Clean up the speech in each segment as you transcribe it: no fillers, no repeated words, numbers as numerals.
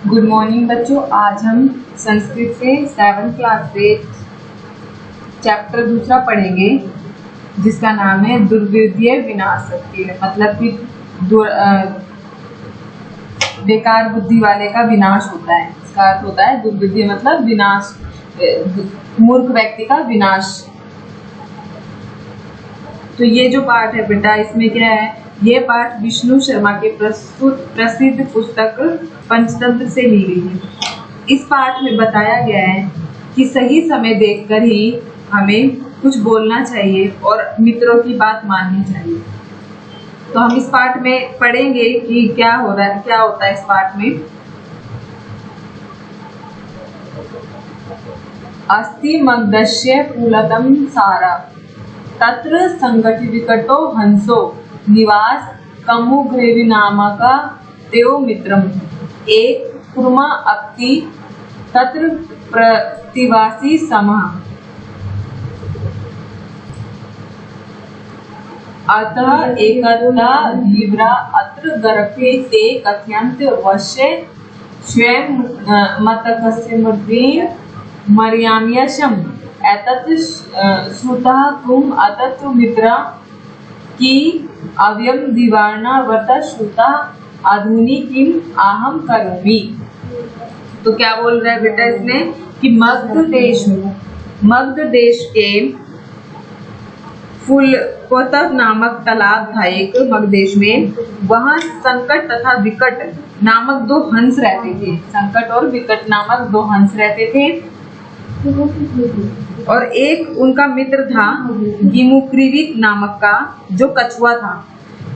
Good morning बच्चों। आज हम संस्कृत से 7th क्लास से चैप्टर दूसरा पढ़ेंगे जिसका नाम है दुर्विद्य विनाशक्ति। मतलब कि बेकार बुद्धि वाले का विनाश होता है। इसका अर्थ होता है दुर्विद्य मतलब विनाश, मूर्ख व्यक्ति का विनाश। तो ये जो पाठ है बेटा, इसमें क्या है, ये पाठ विष्णु शर्मा के प्रसिद्ध पुस्तक पंचतंत्र से ली गई है। इस पाठ में बताया गया है कि सही समय देखकर ही हमें कुछ बोलना चाहिए और मित्रों की बात माननी चाहिए। तो हम इस पाठ में पढ़ेंगे कि क्या हो रहा है, क्या होता है इस पाठ में। अस्ति मग्धस्य कुलतम सारा तत्र संगठि विकटो हंसो निवास कमुग्रेवी नामक देव मित्रम एक कुर्मा अक्ति तत्र प्रतिवासी समः अतः एकदा धीव्रा अत्र गर्भे ते कथयन्त वश्य स्वयं मतकस्य मृद्वीं मर्याम्यशम् एतत् श्रुतः कुम अतत् मित्रा की अव्यम दीवाना व्रत श्रुता आधुनि किम आहम करोमि। तो क्या बोल रहा है बेटा इसमें कि मगध देश के फुलकोतक नामक तालाब था एक मगध देश में। वहां संकट तथा विकट नामक दो हंस रहते थे। संकट और विकट नामक दो हंस रहते थे और एक उनका मित्र था गिमुक्रीवित नामक का, जो कछुआ था।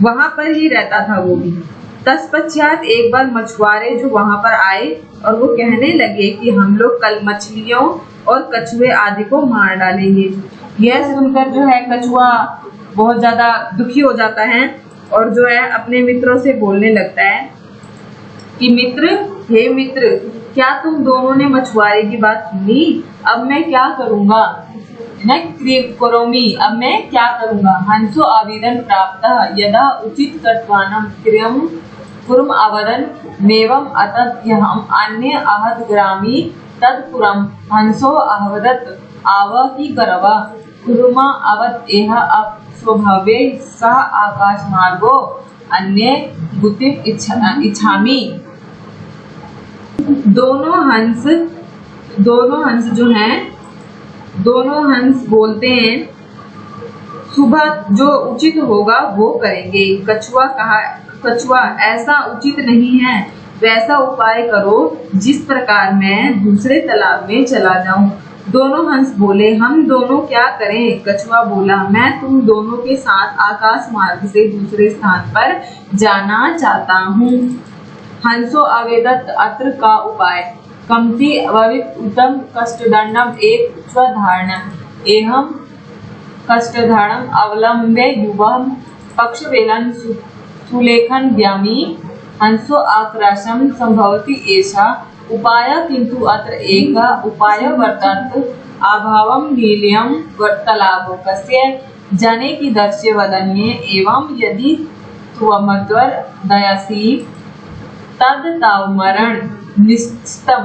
वहां पर ही रहता था वो भी। तत्पश्चात एक बार मछुआरे जो वहां पर आए और वो कहने लगे कि हम लोग कल मछलियों और कछुए आदि को मार डालेंगे। यह सुनकर जो है कछुआ बहुत ज्यादा दुखी हो जाता है और जो है अपने मित्रों से बोलने लगता है कि हे मित्र, क्या तुम दोनों ने मछुआरे की बात सुनी? अब मैं क्या करूंगा? करोमि, अब मैं क्या करूंगा? हंसो आवेदन प्राप्त यदा उचित कर्तवानम क्रियम कुर्म अवदन मेवम अतद्यहम अन्य आहद ग्रामी तत्पुरम हंसो अहवदत आव की करवा कुर्मा अवत एह अब स्वभावे सह आकाश मार्गो अन्य गुतिम इच्छामि। दोनों हंस बोलते हैं सुबह जो उचित होगा वो करेंगे। कछुआ ऐसा उचित नहीं है, वैसा उपाय करो जिस प्रकार मैं दूसरे तालाब में चला जाऊं। दोनों हंस बोले, हम दोनों क्या करें? कछुआ बोला, मैं तुम दोनों के साथ आकाश मार्ग से दूसरे स्थान पर जाना चाहता हूँ। हंसो आवेदत अत्र का उपाय कमति अवित उत्तम कष्टदंडम एक स्वधारण एहम कष्टधारणम अवलंबे युवम पक्षवेलन सुलेखन व्यामी हंसो आक्राशम संभवति एषा उपाय किंतु अत्र एक उपाय वर्तत अभावम नीलयम तालाबकस्य जने की दर्श्य वदन्ये एवं यदि त्वमद्वर दयासी तद तावमरण निस्तम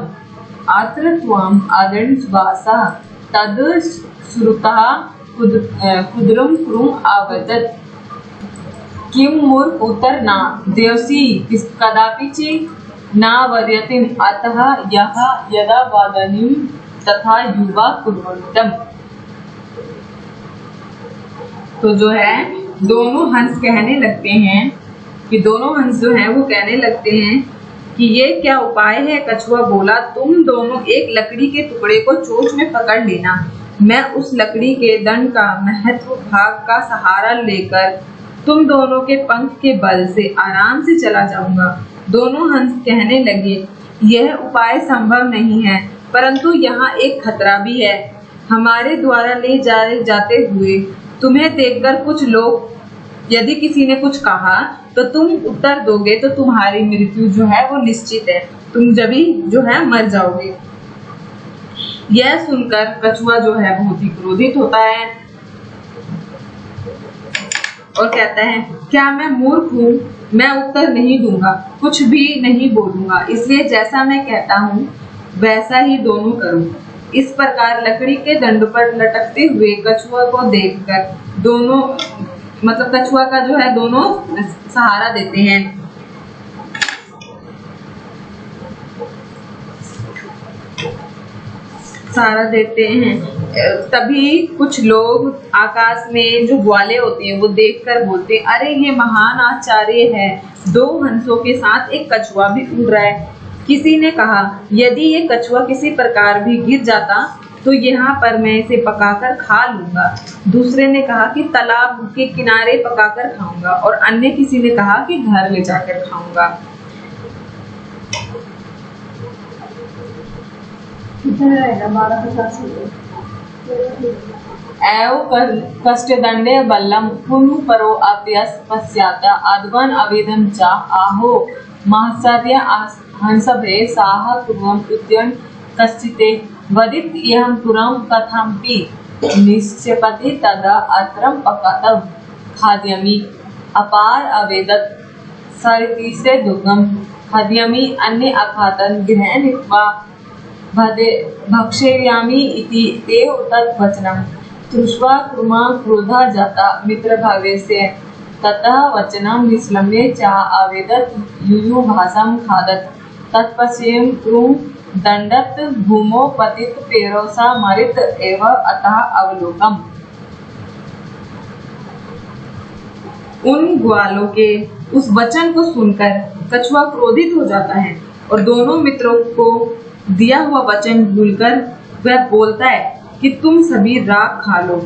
अत्र त्वम अदंशवासा तद श्रुतः कुद्रम क्रुम अवदत् किम मूर्ख उत्तर ना देवसी कदापि चेत् ना वर्यतिम अतः यह यदा वादनीम तथा युवा कुर्वन्तम। तो जो है दोनों हंस कहने लगते हैं कि दोनों हंस जो हैं वो कहने लगते हैं कि ये क्या उपाय है? कछुआ बोला, तुम दोनों एक लकड़ी के टुकड़े को चोंच में पकड़ लेना। मैं उस लकड़ी के दंड का महत्व भाग का सहारा लेकर तुम दोनों के पंख के बल से आराम से चला जाऊंगा। दोनों हंस कहने लगे, यह उपाय संभव नहीं है, परंतु यहाँ एक खतरा भी है। हमारे द्वारा ले जाते हुए तुम्हें देखकर कुछ लोग, यदि किसी ने कुछ कहा तो तुम उत्तर दोगे तो तुम्हारी मृत्यु जो है वो निश्चित है, तुम जभी जो है मर जाओगे। यह सुनकर कछुआ जो है बहुत ही क्रोधित होता है और कहता है, क्या मैं मूर्ख हूँ मैं उत्तर नहीं दूंगा, कुछ भी नहीं बोलूंगा, इसलिए जैसा मैं कहता हूँ वैसा ही दोनों करो। इस प्रकार लकड़ी के दंड पर लटकते हुए कछुआ को देखकर दोनों मतलब कछुआ का जो है दोनों सहारा देते हैं। सहारा देते हैं। तभी कुछ लोग आकाश में जो ग्वाले होते हैं वो देखकर बोलते, अरे ये महान आश्चर्य है, दो हंसों के साथ एक कछुआ भी उड़ रहा है। किसी ने कहा, यदि ये कछुआ किसी प्रकार भी गिर जाता तो यहाँ पर मैं इसे पकाकर खा लूंगा। दूसरे ने कहा कि तालाब के किनारे पकाकर खाऊंगा, और अन्य किसी ने कहा कि घर ले जाकर खाऊंगा। कष्टदंडे बल्लम पुनु परो अप्यस पश्चात अद्वन अवेदन च आहो महर्षय हंसभे साह पूर्वम उद्यन कश्चिते वदित यहं पुरम कथमपि निश्चपति तदा अत्रम पकतव खाद्यमि अपार अवेदत सरितीसे दुर्गम खाद्यमि अन्य अखातन गृह नीत्वा भक्षेयामि इति ते तत् वचनम् तृष्वा कृमा क्रोधा जाता मित्रभावेस्य ततः वचनं निश्लम्य च आवेदत युयुभासं खादत तत्पश्यं कृं दंडत भूमो पतित पेरोसा मरित एव अतः अवलोकम। उन ग्वालों के उस वचन को सुनकर कछुआ क्रोधित हो जाता है और दोनों मित्रों को दिया हुआ वचन भूलकर वह बोलता है कि तुम सभी राख खा लो।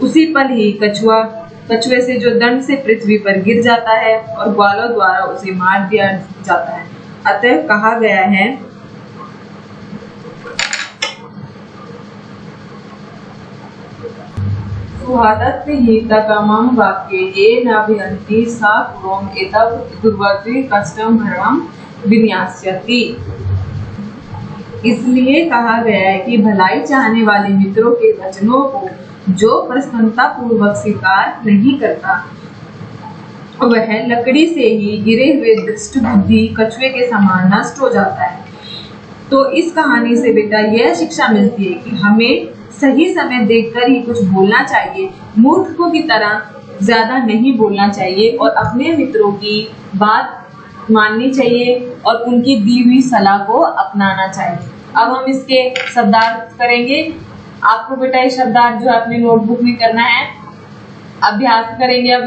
उसी पल ही कछुए से जो दंड से पृथ्वी पर गिर जाता है और ग्वालों द्वारा उसे मार दिया जाता है। अतः कहा गया है, सुहादत् हितकामं वाक्ये ये नाभिहन्ति सा पूर्वम् एतव दुर्वृत्ति कष्टं धर्मं विन्यास्यति। इसलिए कहा गया है कि भलाई चाहने वाले मित्रों के वचनों को जो प्रसन्नता पूर्वक स्वीकार नहीं करता वह लकड़ी से ही गिरे हुए दुष्ट बुद्धि कछुए के समान नष्ट हो जाता है। तो इस कहानी से बेटा यह शिक्षा मिलती है कि हमें सही समय देखकर ही कुछ बोलना चाहिए, मूर्खों की तरह ज्यादा नहीं बोलना चाहिए और अपने मित्रों की बात माननी चाहिए और उनकी दी हुई सलाह को अपनाना चाहिए। अब हम इसके शब्दार्थ करेंगे। आपको बेटा ये शब्दार्थ जो अपने नोटबुक में करना है, अभ्यास करेंगे। अब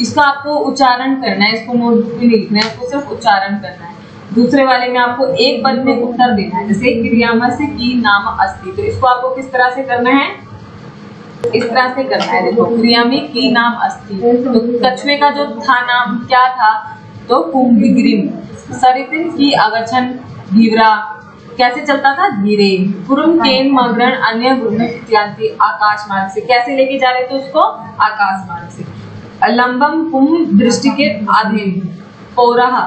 इसका आपको उच्चारण करना है, इसको नोटबुक में नहीं लिखना है, इसको सिर्फ उच्चारण करना है। दूसरे वाले में आपको एक पद में उत्तर देना है, जैसे क्रियामय से की नाम अस्ति, तो इसको आपको किस तरह से करना है, इस तरह से करना है। देखो, क्रिया में की नाम अस्ति, तो कछुए का जो था नाम क्या था, तो कुंभिग्रिम। सरितिन की अगछन धीवरा, कैसे चलता था, धीरे। कुरुम केन मग्रण अन्य गुण इत्यादि, आकाश मार्ग से। कैसे लेके जा रहे थे उसको, आकाश मार्ग से। लंबम कुम दृष्टि के आधे, पौराहा।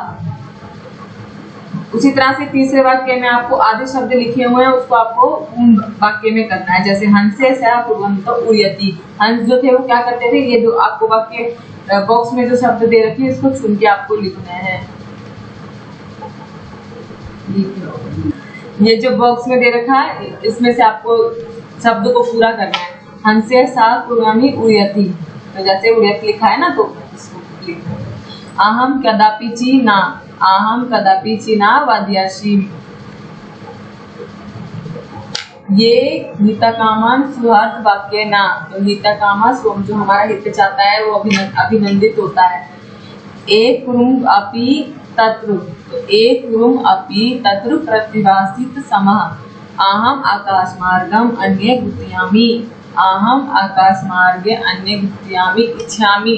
उसी तरह से तीसरे वाक्य में आपको आधे शब्द लिखे हुए हैं, उसको आपको वाक्य में करना है। जैसे हंसे सह पूर्वंत उड़यति, हंस जो थे वो क्या करते थे, ये जो आपको वाक्य बॉक्स में जो शब्द दे रखे हैं इसको चुन के आपको लिखना है। ये जो बॉक्स में दे रखा है इसमें से आपको शब्द को पूरा करना है। हंसे सह पूर्वमी उड़यति, तो जैसे उड़यति लिखा है ना, तो इसको लिखना है। अहम कदापि ची ना, आहम कदापि चिना वाद्याशी। ये हितकामान सुहार्थ वाक्य ना, तो हितकामा स्वम जो हमारा हित चाहता है वो अभिनंदित होता है। एक कुरुम अपि तत्रु, तो एक कुरुम अपि तत्रु प्रतिभासित समः। आहम आकाश मार्गम अन्य गुत्यामि, आहम आकाश मार्गे अन्य गुत्यामि। इच्छामि,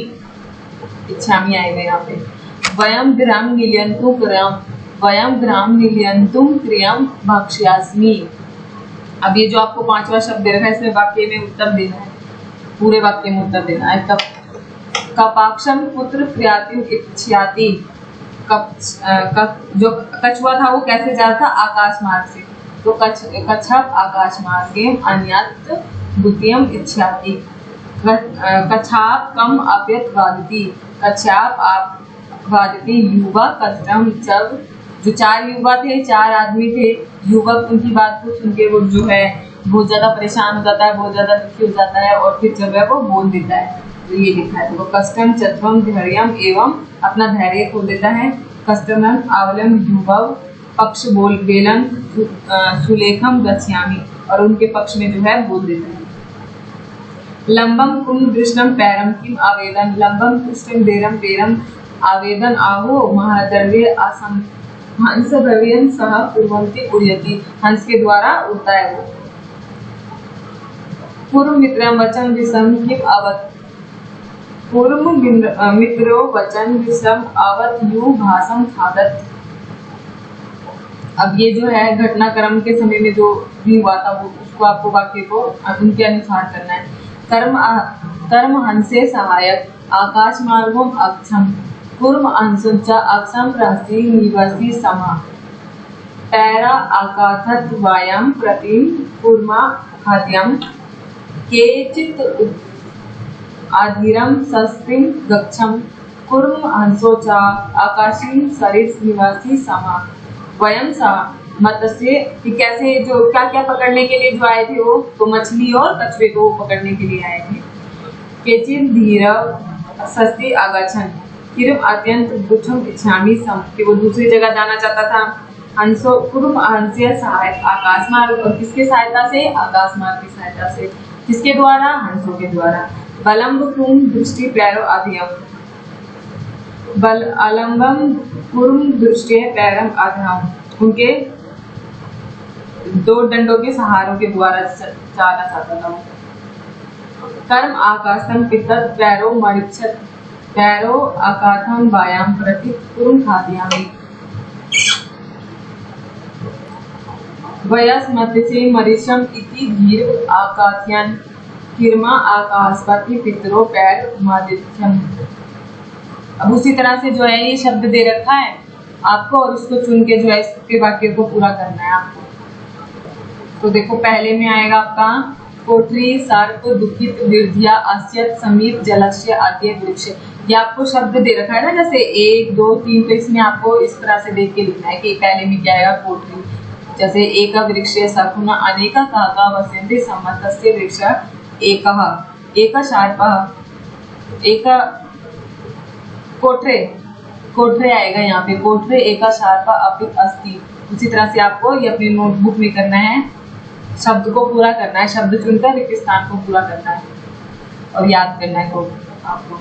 इच्छामि आएगा यहाँ पे। वयम ग्राम निलयन्तु क्रियम, वयम ग्राम निलयन्तुम क्रियम भक्ष्यास्मि। अब ये जो आपको पांचवा शब्द दे रखा है इसमें वाक्य में उत्तर देना है, पूरे वाक्य में उत्तर देना है। कपाक्षम पुत्र क्रियाति इच्छ्याति, जो कछुआ था वो कैसे जा रहा था, आकाश मार्ग से, तो कच्छप आकाश मार्गे अन्यत् द्वितीयम इच्छ्याति। कच्छाप कम अप्यत वादति, कच्छाप आप वाजती युवा कष्टम। जब जो 4 युवा थे, 4 आदमी थे, युवक उनकी बात को सुन के वो जो है बहुत ज्यादा परेशान हो जाता है, बहुत ज्यादा दुखी हो जाता है और फिर जब है वो बोल देता है। तो ये लिखा है, तो वो कष्टम चत्वम धैर्यम एवं अपना धैर्य खो देता है। कष्टमम आवलम युवव पक्ष बोल बेलम सुलेखम गच्छामि, और उनके पक्ष में जो है बोल देता है। लंबम कुम दृष्टम पैरम किम आवेदन। लंबम कृष्णम देरम पेरम आवेदन आहो महाद्रव्य असम। हंस भव्यन सह कुर्वन्ति उड़यति। हंस के द्वारा उड़ता है वो। पूर्व मित्रम वचन विषम किम अवत। पूर्व मित्रो वचन विषम अवत यु भाषम खादत। अब ये जो है घटनाक्रम के समय में जो भी हुआ था वो उसको आपको वाक्य को उनके अनुसार करना है। कर्म हंसे सहायक आकाश मार्गों अक्षम। कुर्म अंशुचा अक्षम राशि निवासी समा। पैरा आकाथत वायाम प्रतिम कुर्मा खाद्यम। केचित आधिरम सस्तिम गच्छम। कुर्म हंसोचा आकाशीन सरिस निवासी समा। वयम सा मत्स्य। कैसे जो क्या क्या पकड़ने के लिए जो आए थे वो, तो मछली और कछुए को पकड़ने के लिए आए थे। केचिन धीरव सस्ती आगाछन। किरम अत्यंत दुखम इच्छामी सम, कि वो दूसरी जगह जाना चाहता था। हंसो कुर्म हंस्य सहायक आकाश मार्ग, और किसके सहायता से? आकाश मार्ग की सहायता से। किसके द्वारा? हंसों के द्वारा। बलम्ब कुम दृष्टि पैरो अधियम। बल अलम्बम कुर्म दृष्टि पैरम अधियम। उनके 2 डंडों के सहारों के द्वारा जाना चाहता था। कर्म आकाशम पितत पैरो मरिक्षत। पैरो आकाथम वायाम प्रति कुर्म खाद्यामि। वयस मत्स्य मरीशम इति धीर आकाथ्यन। किरमा आकाशपति पितरो पैर मादित्यम। अब उसी तरह से जो है ये शब्द दे रखा है आपको, और उसको चुन के जो है इसके वाक्य को पूरा करना है आपको। तो देखो पहले में आएगा आपका कोठरी सर्प दुखित वृद्धिया अस्यत समीप जलस्य आद्य वृक्ष। ये आपको शब्द दे रखा है ना, जैसे 1 2 3, तो इसमें आपको इस तरह से देख के लिखना है कि पहले में क्या आएगा कोठरी। जैसे एक वृक्ष सखुना अनेका काका वसंते सम्मतस्य वृक्ष एक शार्प एक कोठरे। कोठरे आएगा यहाँ पे, कोठरे एका शार्प अपि अस्ति। उसी तरह से आपको ये अपनी नोटबुक में करना है, शब्द को पूरा करना है, शब्द चुनकर रिक्त स्थान को पूरा करना है और याद करना है आपको।